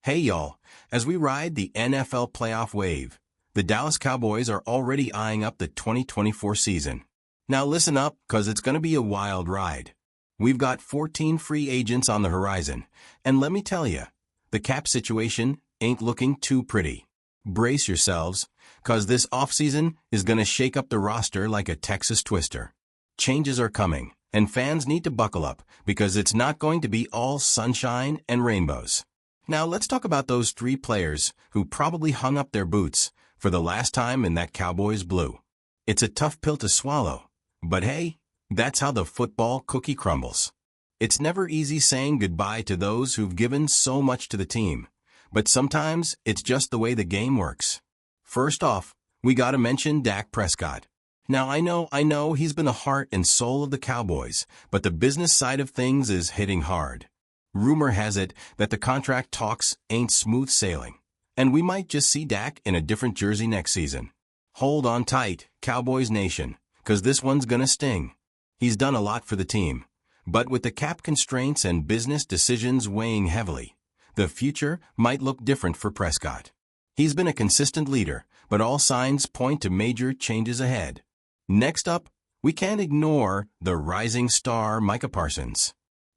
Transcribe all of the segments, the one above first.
Hey y'all, as we ride the NFL playoff wave, the Dallas Cowboys are already eyeing up the 2024 season. Now listen up, cause it's gonna be a wild ride. We've got 14 free agents on the horizon, and let me tell ya, the cap situation ain't looking too pretty. Brace yourselves, cause this offseason is gonna shake up the roster like a Texas twister. Changes are coming, and fans need to buckle up, because it's not going to be all sunshine and rainbows. Now let's talk about those three players who probably hung up their boots for the last time in that Cowboys blue. It's a tough pill to swallow, but hey, that's how the football cookie crumbles. It's never easy saying goodbye to those who've given so much to the team, but sometimes it's just the way the game works. First off, we gotta mention Dak Prescott. Now I know he's been the heart and soul of the Cowboys, but the business side of things is hitting hard. Rumor has it that the contract talks ain't smooth sailing, and we might just see Dak in a different jersey next season. Hold on tight, Cowboys Nation, cause this one's gonna sting. He's done a lot for the team, but with the cap constraints and business decisions weighing heavily, the future might look different for Prescott. He's been a consistent leader, but all signs point to major changes ahead. Next up, we can't ignore the rising star Micah Parsons.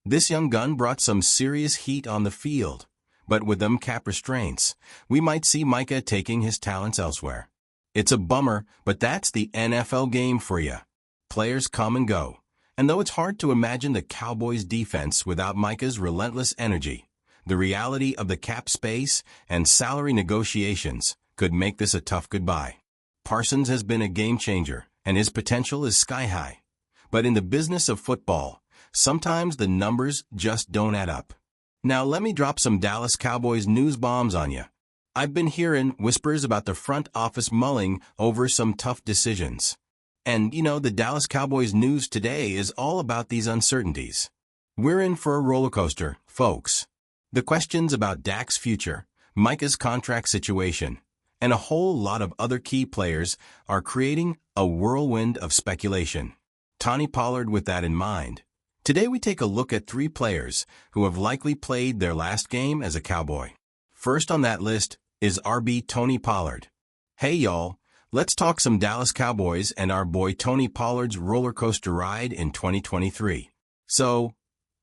This young gun brought some serious heat on the field, but with them cap restraints, we might see Micah taking his talents elsewhere. It's a bummer, but that's the NFL game for you. Players come and go, and though it's hard to imagine the Cowboys' defense without Micah's relentless energy, the reality of the cap space and salary negotiations could make this a tough goodbye. Parsons has been a game changer, and his potential is sky high. But in the business of football, sometimes the numbers just don't add up. Now let me drop some Dallas Cowboys news bombs on you. I've been hearing whispers about the front office mulling over some tough decisions. And the Dallas Cowboys news today is all about these uncertainties. We're in for a roller coaster, folks. The questions about Dak's future, Micah's contract situation, and a whole lot of other key players are creating a whirlwind of speculation. Pollard with that in mind. Today we take a look at three players who have likely played their last game as a Cowboy. First on that list is RB Pollard. Hey y'all, let's talk some Dallas Cowboys and our boy Pollard's roller coaster ride in 2023. So,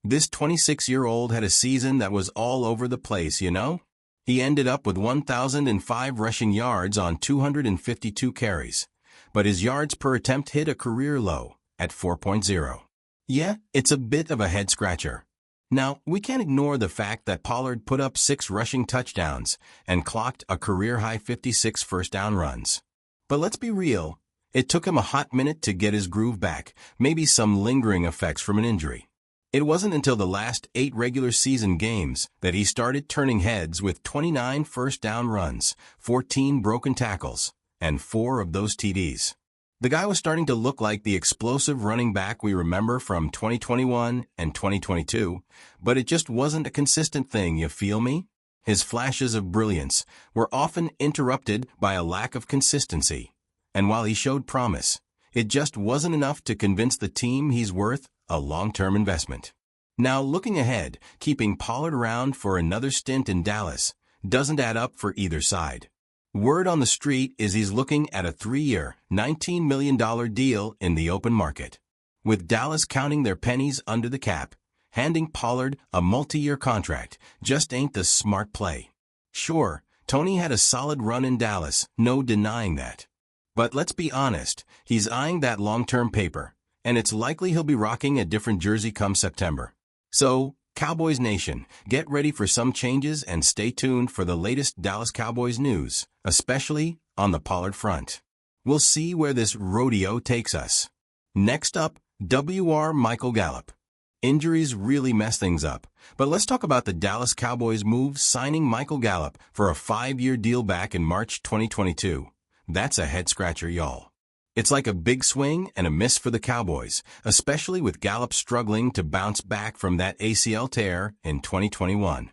this 26-year-old had a season that was all over the place, He ended up with 1,005 rushing yards on 252 carries, but his yards per attempt hit a career low at 4.0. Yeah, it's a bit of a head-scratcher. Now, we can't ignore the fact that Pollard put up 6 rushing touchdowns and clocked a career-high 56 first-down runs. But let's be real, it took him a hot minute to get his groove back, maybe some lingering effects from an injury. It wasn't until the last 8 regular season games that he started turning heads with 29 first-down runs, 14 broken tackles, and 4 of those TDs. The guy was starting to look like the explosive running back we remember from 2021 and 2022, but it just wasn't a consistent thing, you feel me? His flashes of brilliance were often interrupted by a lack of consistency, and while he showed promise, it just wasn't enough to convince the team he's worth a long-term investment. Now looking ahead, keeping Pollard around for another stint in Dallas doesn't add up for either side. Word on the street is he's looking at a 3-year, $19 million deal in the open market. With Dallas counting their pennies under the cap, handing Pollard a multi-year contract just ain't the smart play. Sure, Tony had a solid run in Dallas, no denying that. But let's be honest, he's eyeing that long-term paper, and it's likely he'll be rocking a different jersey come September. So, Cowboys Nation, get ready for some changes and stay tuned for the latest Dallas Cowboys news, especially on the Pollard front. We'll see where this rodeo takes us. Next up, Michael Gallup. Injuries really mess things up, but let's talk about the Dallas Cowboys move signing Michael Gallup for a 5-year deal back in March 2022. That's a head-scratcher, y'all. It's like a big swing and a miss for the Cowboys, especially with Gallup struggling to bounce back from that ACL tear in 2021.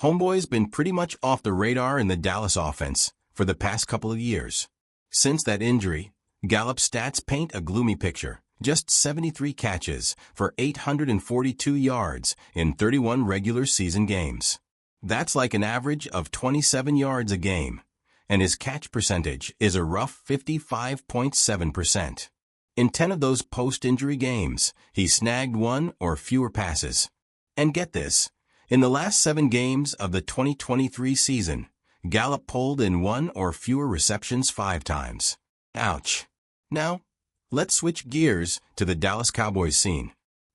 Homeboy's been pretty much off the radar in the Dallas offense for the past couple of years. Since that injury, Gallup's stats paint a gloomy picture. Just 73 catches for 842 yards in 31 regular season games. That's like an average of 27 yards a game, and his catch percentage is a rough 55.7%. In 10 of those post-injury games, he snagged 1 or fewer passes. And get this, in the last 7 games of the 2023 season, Gallup pulled in 1 or fewer receptions 5 times. Ouch. Now, let's switch gears to the Dallas Cowboys scene.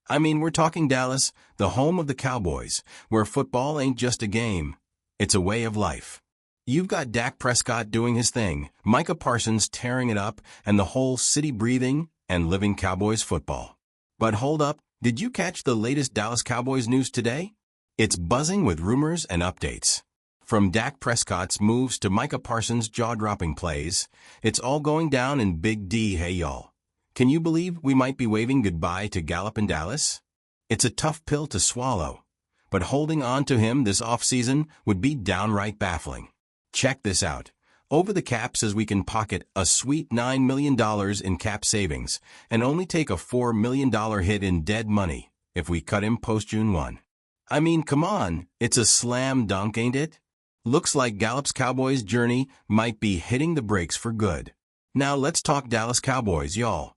I mean, we're talking Dallas, the home of the Cowboys, where football ain't just a game, it's a way of life. You've got Dak Prescott doing his thing, Micah Parsons tearing it up, and the whole city breathing and living Cowboys football. But hold up, did you catch the latest Dallas Cowboys news today? It's buzzing with rumors and updates. From Dak Prescott's moves to Micah Parsons' jaw-dropping plays, it's all going down in Big D. Hey y'all. Can you believe we might be waving goodbye to Gallup in Dallas? It's a tough pill to swallow, but holding on to him this offseason would be downright baffling. Check this out. Over the cap says we can pocket a sweet $9 million in cap savings and only take a $4 million hit in dead money if we cut him post-June 1. I mean, come on, it's a slam dunk, ain't it? Looks like Gallup's Cowboys journey might be hitting the brakes for good. Now let's talk Dallas Cowboys, y'all.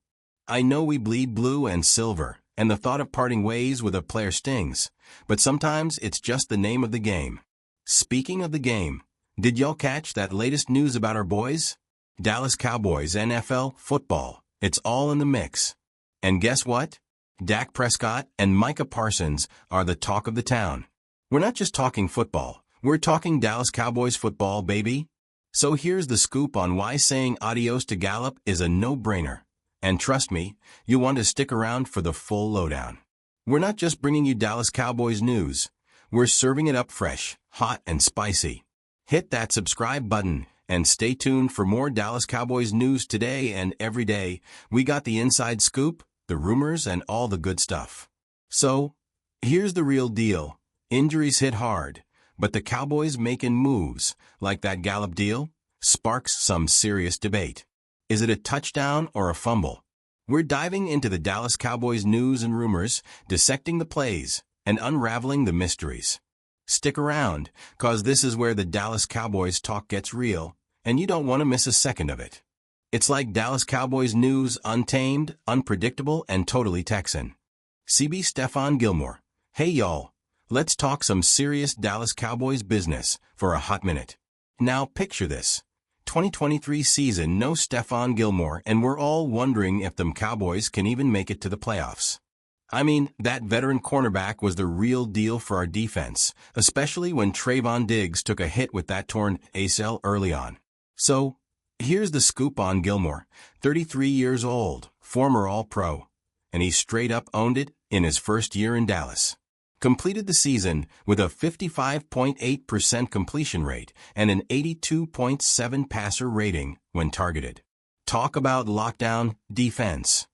I know we bleed blue and silver, and the thought of parting ways with a player stings, but sometimes it's just the name of the game. Speaking of the game, did y'all catch that latest news about our boys? Dallas Cowboys NFL football. It's all in the mix. And guess what? Dak Prescott and Micah Parsons are the talk of the town. We're not just talking football. We're talking Dallas Cowboys football, baby. So here's the scoop on why saying adios to Gallup is a no-brainer. And trust me, you want to stick around for the full lowdown. We're not just bringing you Dallas Cowboys news. We're serving it up fresh, hot, and spicy. Hit that subscribe button and stay tuned for more Dallas Cowboys news today and every day. We got the inside scoop, the rumors, and all the good stuff. So, here's the real deal. Injuries hit hard, but the Cowboys making moves, like that Gallup deal, sparks some serious debate. Is it a touchdown or a fumble? We're diving into the Dallas Cowboys news and rumors, dissecting the plays, and unraveling the mysteries. Stick around, cause this is where the Dallas Cowboys talk gets real, and you don't want to miss a second of it. It's like Dallas Cowboys news, untamed, unpredictable, and totally Texan. CB Stephon Gilmore. Hey y'all, let's talk some serious Dallas Cowboys business for a hot minute. Now picture this. 2023 season, no Stephon Gilmore, and we're all wondering if them Cowboys can even make it to the playoffs. I mean, that veteran cornerback was the real deal for our defense, especially when Trayvon Diggs took a hit with that torn ACL early on. So, here's the scoop on Gilmore, 33 years old, former All-Pro, and he straight up owned it in his first year in Dallas. Completed the season with a 55.8% completion rate and an 82.7 passer rating when targeted. Talk about lockdown defense.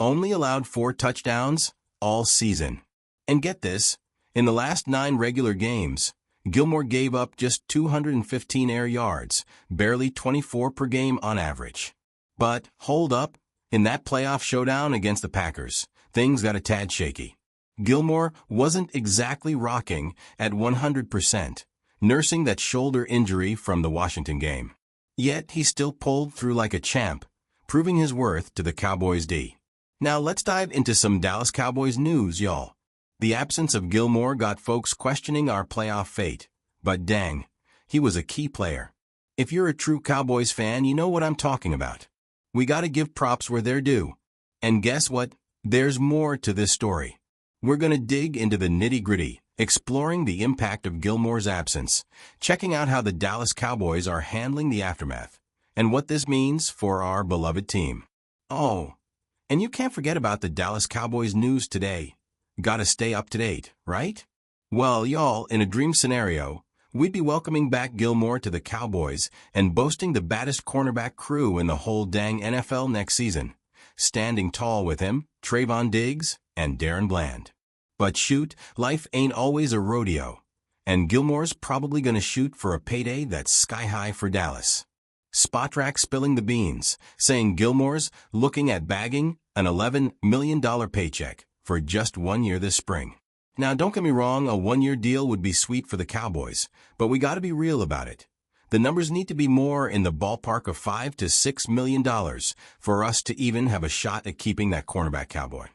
Only allowed 4 touchdowns all season. And get this, in the last 9 regular games, Gilmore gave up just 215 air yards, barely 24 per game on average. But, hold up, in that playoff showdown against the Packers, things got a tad shaky. Gilmore wasn't exactly rocking at 100%, nursing that shoulder injury from the Washington game. Yet he still pulled through like a champ, proving his worth to the Cowboys D. Now let's dive into some Dallas Cowboys news, y'all. The absence of Gilmore got folks questioning our playoff fate, but dang, he was a key player. If you're a true Cowboys fan, you know what I'm talking about. We gotta give props where they're due. And guess what? There's more to this story. We're going to dig into the nitty-gritty, exploring the impact of Gilmore's absence, checking out how the Dallas Cowboys are handling the aftermath, and what this means for our beloved team. Oh, and you can't forget about the Dallas Cowboys news today. Gotta stay up to date, right? Well, y'all, in a dream scenario, we'd be welcoming back Gilmore to the Cowboys and boasting the baddest cornerback crew in the whole dang NFL next season. Standing tall with him, Trayvon Diggs, and Darren Bland. But shoot, life ain't always a rodeo, and Gilmore's probably gonna shoot for a payday that's sky-high for Dallas. Spotrac spilling the beans, saying Gilmore's looking at bagging an $11 million paycheck for just 1 year this spring. Now, don't get me wrong, a one-year deal would be sweet for the Cowboys, but we got to be real about it. The numbers need to be more in the ballpark of $5 to $6 million for us to even have a shot at keeping that cornerback Cowboy.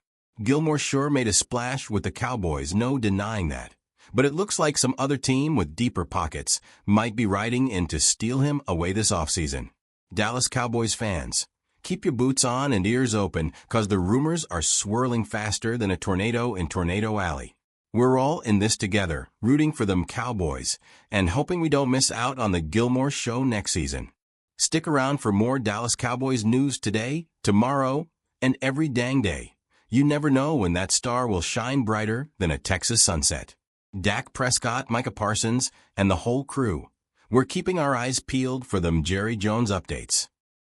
Gilmore sure made a splash with the Cowboys, no denying that. But it looks like some other team with deeper pockets might be riding in to steal him away this offseason. Dallas Cowboys fans, keep your boots on and ears open, cause the rumors are swirling faster than a tornado in Tornado Alley. We're all in this together, rooting for them Cowboys, and hoping we don't miss out on the Gilmore Show next season. Stick around for more Dallas Cowboys news today, tomorrow, and every dang day. You never know when that star will shine brighter than a Texas sunset. Dak Prescott, Micah Parsons, and the whole crew. We're keeping our eyes peeled for them Jerry Jones updates.